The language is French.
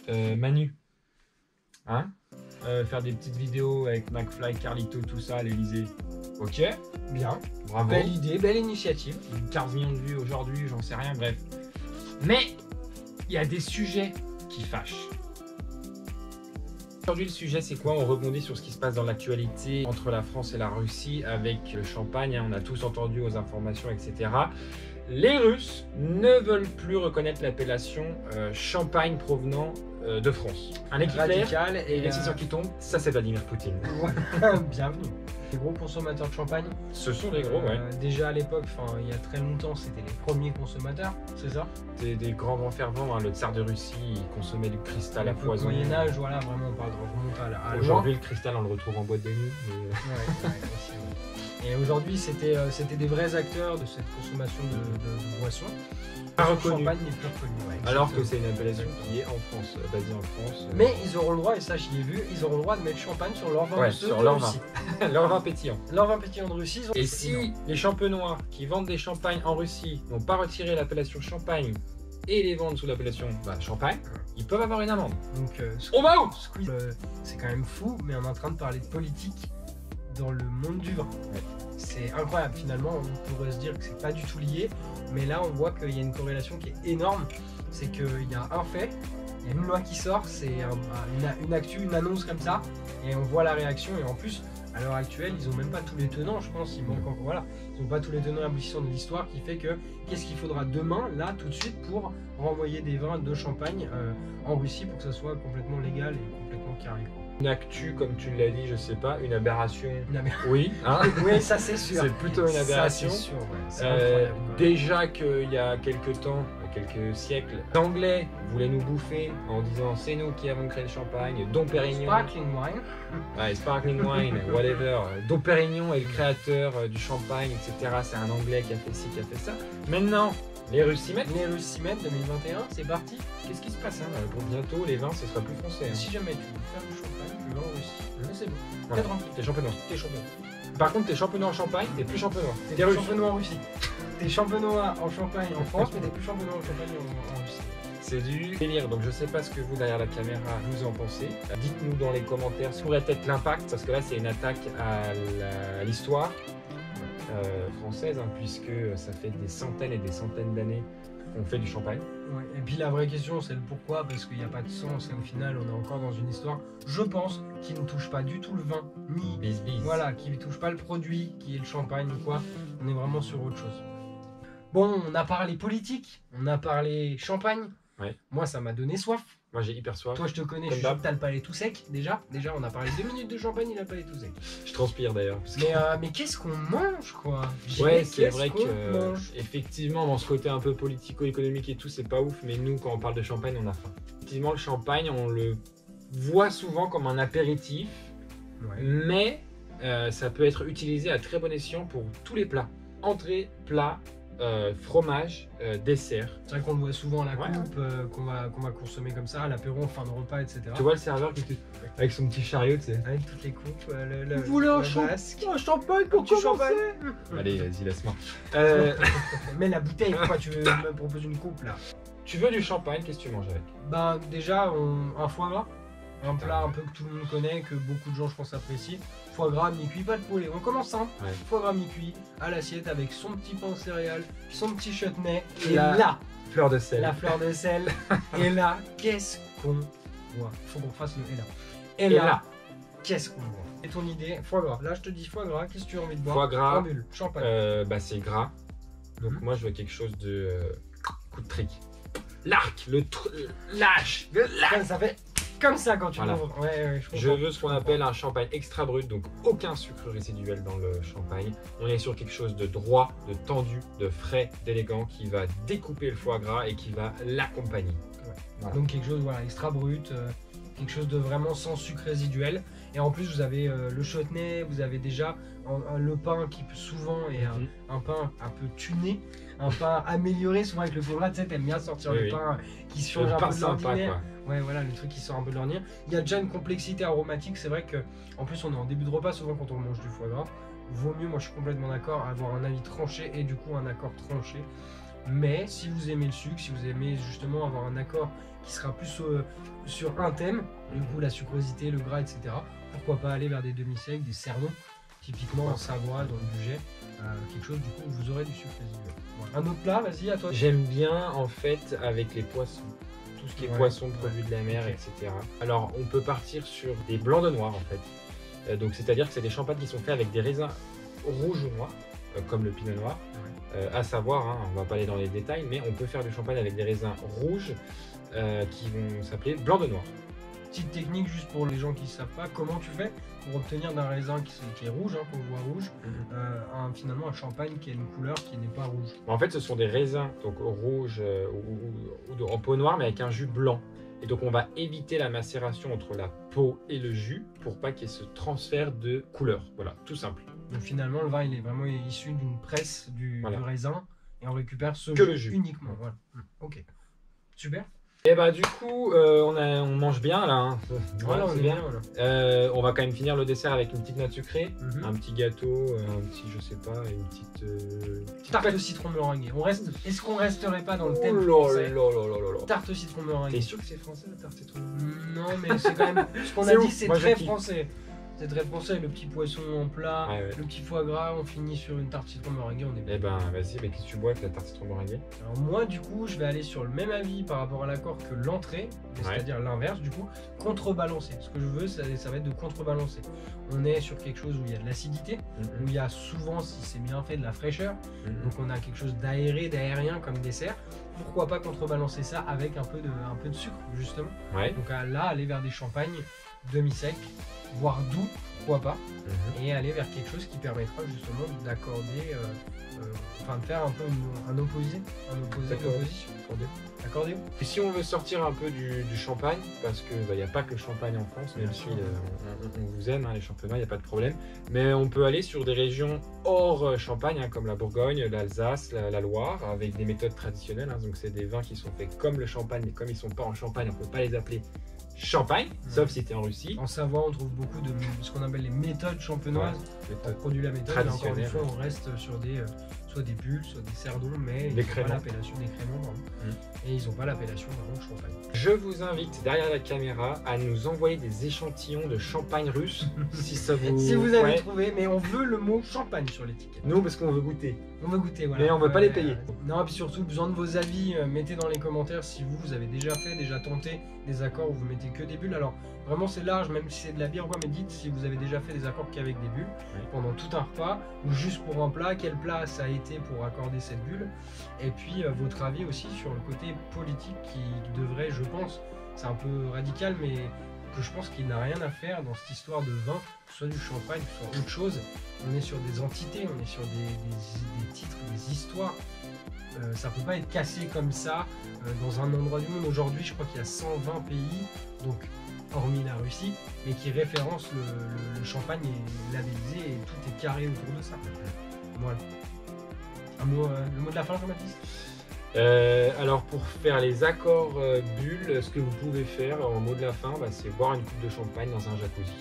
Manu, hein, faire des petites vidéos avec McFly, Carlito, tout ça à l'Elysée. Ok, bien, bravo. Belle idée, belle initiative. 15 millions de vues aujourd'hui, j'en sais rien, bref. Mais il y a des sujets qui fâchent. Aujourd'hui, le sujet, c'est quoi? On rebondit sur ce qui se passe dans l'actualité entre la France et la Russie avec le champagne. On a tous entendu aux informations, etc. Les Russes ne veulent plus reconnaître l'appellation champagne provenant de France. Un équilibre radical et les décisions qui tombent, ça c'est Vladimir Poutine. Ouais. Bienvenue. Les gros consommateurs de champagne. Ce sont des gros, ouais. Déjà à l'époque, il y a très longtemps, c'était les premiers consommateurs, c'est ça? C'était des grands fervents. Hein. Le tsar de Russie, il consommait du cristal à poison. Au Moyen-Âge, voilà, vraiment, on parle de remonter à aujourd'hui, le cristal, on le retrouve en boîte de nuit. Mais... ouais, aussi, ouais. Et aujourd'hui, c'était des vrais acteurs de cette consommation de boissons. Pas reconnu. Champagne n'est plus reconnu. Ouais, alors que c'est une appellation qui est en France, basée en France. Mais ils auront le droit, et ça j'y ai vu, ils auront le droit de mettre champagne sur leur vin sur leur vin. Leur vin pétillant. Leur vin pétillant de Russie. Et si les champenois qui vendent des champagnes en Russie n'ont pas retiré l'appellation champagne et les vendent sous l'appellation champagne, ils peuvent avoir une amende. Donc, c'est quand même fou, mais on est en train de parler de politique dans le monde du vin. Ouais. C'est incroyable, finalement, on pourrait se dire que c'est pas du tout lié, mais là on voit qu'il y a une corrélation qui est énorme. C'est qu'il y a un fait, il y a une loi qui sort, c'est une actu, une annonce comme ça, et on voit la réaction. Et en plus, à l'heure actuelle, ils n'ont même pas tous les tenants, je pense, ils manquent encore, voilà, ils n'ont pas tous les tenants et aboutissants de l'histoire, qui fait que qu'est-ce qu'il faudra demain, là, tout de suite, pour renvoyer des vins de champagne en Russie pour que ça soit complètement légal et complètement carré. Une actu, comme tu l'as dit, je sais pas, une aberration. Oui, hein. Oui, ça c'est sûr. C'est plutôt une aberration. Ça, c'est sûr, ouais. Déjà qu'il y a quelques temps, quelques siècles, les Anglais voulaient nous bouffer en disant c'est nous qui avons créé le champagne, Dom Pérignon. Sparkling wine. Ouais, sparkling wine, whatever. Dom Pérignon est le créateur du champagne, etc. C'est un Anglais qui a fait ci, qui a fait ça. Maintenant, les Russes s'y mettent. Les Russes s'y mettent, 2021, c'est parti. Qu'est-ce qui se passe hein, pour bientôt, les vins, ce sera plus foncé. Hein. Si jamais tu veux faire du champagne, tu vas en Russie. C'est bon. Voilà. T'es champenois. T'es champenois. Par contre, t'es champenois en Champagne, t'es plus champenois. T'es champenois en Russie. T'es champenois en Champagne en France, mais t'es plus champenois en Champagne en Russie. C'est du délire, donc je sais pas ce que vous derrière la caméra vous en pensez. Dites-nous dans les commentaires ce pourrait être l'impact, parce que là c'est une attaque à l'histoire française, hein, puisque ça fait des centaines et des centaines d'années qu'on fait du champagne. Ouais. Et puis la vraie question c'est le pourquoi, parce qu'il n'y a pas de sens et au final on est encore dans une histoire, je pense, qui ne touche pas du tout le vin, ni voilà, qui ne touche pas le produit, qui est le champagne ou quoi, on est vraiment sur autre chose. Bon, on a parlé politique, on a parlé champagne, ouais. Moi ça m'a donné soif. Moi j'ai hyper soif. Toi je te connais, je suis sûr que t'as le palais tout sec déjà. Déjà on a parlé 2 minutes de champagne, il a le palais tout sec. Je transpire d'ailleurs. Mais qu'est-ce qu'on mange quoi? Ouais, c'est vrai que effectivement dans ce côté un peu politico-économique et tout c'est pas ouf, mais nous quand on parle de champagne on a faim. Effectivement le champagne on le voit souvent comme un apéritif, ouais. Mais ça peut être utilisé à très bon escient pour tous les plats. Entrée, plat, fromage, dessert. C'est vrai qu'on le voit souvent à la coupe, qu'on va consommer comme ça, à l'apéro, en fin de repas, etc. Tu vois le serveur qui avec son petit chariot, tu sais. Avec toutes les coupes, vous voulez un champagne pour commencer? Allez, vas-y, laisse-moi. Mais la bouteille, quoi, tu me proposes une coupe là. Tu veux du champagne, qu'est-ce que tu manges avec? Bah déjà, un foie gras. Un plat un peu que tout le monde connaît, que beaucoup de gens je pense apprécient. Foie gras mi-cuit, pas de poulet. On commence simple. Ouais. Foie gras mi-cuit à l'assiette avec son petit pain aux céréales, son petit chutney. Et là, fleur de sel. La fleur de sel. Et là, qu'est-ce qu'on voit? Faut qu'on fasse le et là. Et là, qu'est-ce qu'on voit? Et ton idée, foie gras. Là, je te dis foie gras. Qu'est-ce que tu as envie de boire? Foie gras. En bulle, champagne. Bah c'est gras. Donc moi je veux quelque chose de coup de trick. L'arc, lâche. Ça fait comme ça quand tu l'ouvres. Ouais, je veux ce qu'on appelle un champagne extra brut, donc aucun sucre résiduel dans le champagne. On est sur quelque chose de droit, de tendu, de frais, d'élégant, qui va découper le foie gras et qui va l'accompagner. Ouais. Voilà. Donc quelque chose extra brut, quelque chose de vraiment sans sucre résiduel. Et en plus vous avez le chutney, vous avez déjà le pain qui souvent est un pain un peu tuné, un pain amélioré. Souvent avec le foie gras, tu sais, t'aimes bien sortir le pain qui change un peu de l'ordinaire. Ouais, voilà, le truc qui sort un peu de l'ordinaire. Il y a déjà une complexité aromatique. C'est vrai que en plus on est en début de repas, souvent quand on mange du foie gras, vaut mieux, moi je suis complètement d'accord, avoir un avis tranché et du coup un accord tranché Mais si vous aimez le sucre, si vous aimez justement avoir un accord qui sera plus sur un thème, du coup la sucrosité, le gras, etc., pourquoi pas aller vers des demi-secs, des cerdons, typiquement en Savoie, dans le budget, quelque chose du coup où vous aurez du sucre résiduel. Voilà. Un autre plat, vas-y, à toi. J'aime bien en fait avec les poissons. Tout ce qui est poisson, produits de la mer, etc. Alors on peut partir sur des blancs de noir en fait. Donc c'est-à-dire que c'est des champagnes qui sont faits avec des raisins rouges ou noirs, comme le pinot noir. À savoir, hein, on va pas aller dans les détails, mais on peut faire du champagne avec des raisins rouges qui vont s'appeler blanc de noir. Petite technique juste pour les gens qui ne savent pas, comment tu fais pour obtenir d'un raisin qui est rouge, hein, qu'on voit rouge, finalement un champagne qui a une couleur qui n'est pas rouge. En fait ce sont des raisins donc rouges ou en peau noire mais avec un jus blanc. Et donc on va éviter la macération entre la peau et le jus pour pas qu'il y ait ce transfert de couleur. Voilà, tout simple. Donc finalement le vin il est vraiment issu d'une presse du raisin et on récupère ce jus uniquement. Voilà. Ok, super. Et bah du coup on mange bien là, hein. Voilà, on est bien. On va quand même finir le dessert avec une petite natte sucrée, un petit gâteau, un petit je sais pas, une petite tarte citron meringuée. Est-ce qu'on resterait pas dans le thème français? Tarte citron meringuée. T'es sûr que c'est français la tarte citron? Non mais c'est quand même ce qu'on a dit, c'est très français. C'est très français, le petit poisson en plat, le petit foie gras, on finit sur une tarte citron meringuée, on est bien. Eh ben vas-y, mais qu'est-ce que tu bois avec la tarte citron meringuée? Alors moi du coup je vais aller sur le même avis par rapport à l'accord que l'entrée, c'est-à-dire l'inverse du coup, contrebalancer. Ce que je veux ça va être de contrebalancer. On est sur quelque chose où il y a de l'acidité, où il y a souvent, si c'est bien fait, de la fraîcheur, donc on a quelque chose d'aéré, d'aérien comme dessert. Pourquoi pas contrebalancer ça avec un peu de sucre justement. Donc là aller vers des champagnes demi-secs, voire doux, pourquoi pas, et aller vers quelque chose qui permettra justement d'accorder, de faire un peu un opposé l'opposition. Accordéon. Et si on veut sortir un peu du champagne, parce qu'il n'y a pas que le champagne en France, même si on vous aime, hein, les championnats, il n'y a pas de problème, mais on peut aller sur des régions hors champagne, hein, comme la Bourgogne, l'Alsace, la Loire, avec des méthodes traditionnelles, hein, donc c'est des vins qui sont faits comme le champagne, mais comme ils ne sont pas en champagne, on ne peut pas les appeler champagne, sauf si tu es en Russie. En Savoie, on trouve beaucoup de ce qu'on appelle les méthodes champenoises. On produit la méthode, et encore une fois, on reste sur soit des bulles, soit des cerdons, mais ils n'ont pas l'appellation des créments, et ils n'ont pas l'appellation vraiment de champagne. Je vous invite derrière la caméra à nous envoyer des échantillons de champagne russe si ça vous... Si vous avez trouvé, mais on veut le mot champagne sur l'étiquette. Nous, parce qu'on veut goûter. On veut goûter, voilà. Mais on ne veut pas les payer. Non, et puis surtout, besoin de vos avis. Mettez dans les commentaires si vous avez déjà tenté des accords où vous mettez que des bulles. Alors, vraiment, c'est large, même si c'est de la bière ou quoi, mais dites si vous avez déjà fait des accords qu'avec des bulles pendant tout un repas ou juste pour un plat. Quel plat ça a été pour accorder cette bulle? Et puis, votre avis aussi sur le côté politique qui devrait, je pense, c'est un peu radical, mais que je pense qu'il n'a rien à faire dans cette histoire de vin, que ce soit du champagne, que ce soit autre chose. On est sur des entités, on est sur des titres, des histoires. Ça peut pas être cassé comme ça dans un endroit du monde. Aujourd'hui, je crois qu'il y a 120 pays, donc hormis la Russie, mais qui référencent le champagne est labellisé et tout est carré autour de ça. Voilà. Le mot de la fin, Jean-Baptiste? Alors pour faire les accords bulles, ce que vous pouvez faire en mot de la fin, c'est boire une coupe de champagne dans un jacuzzi.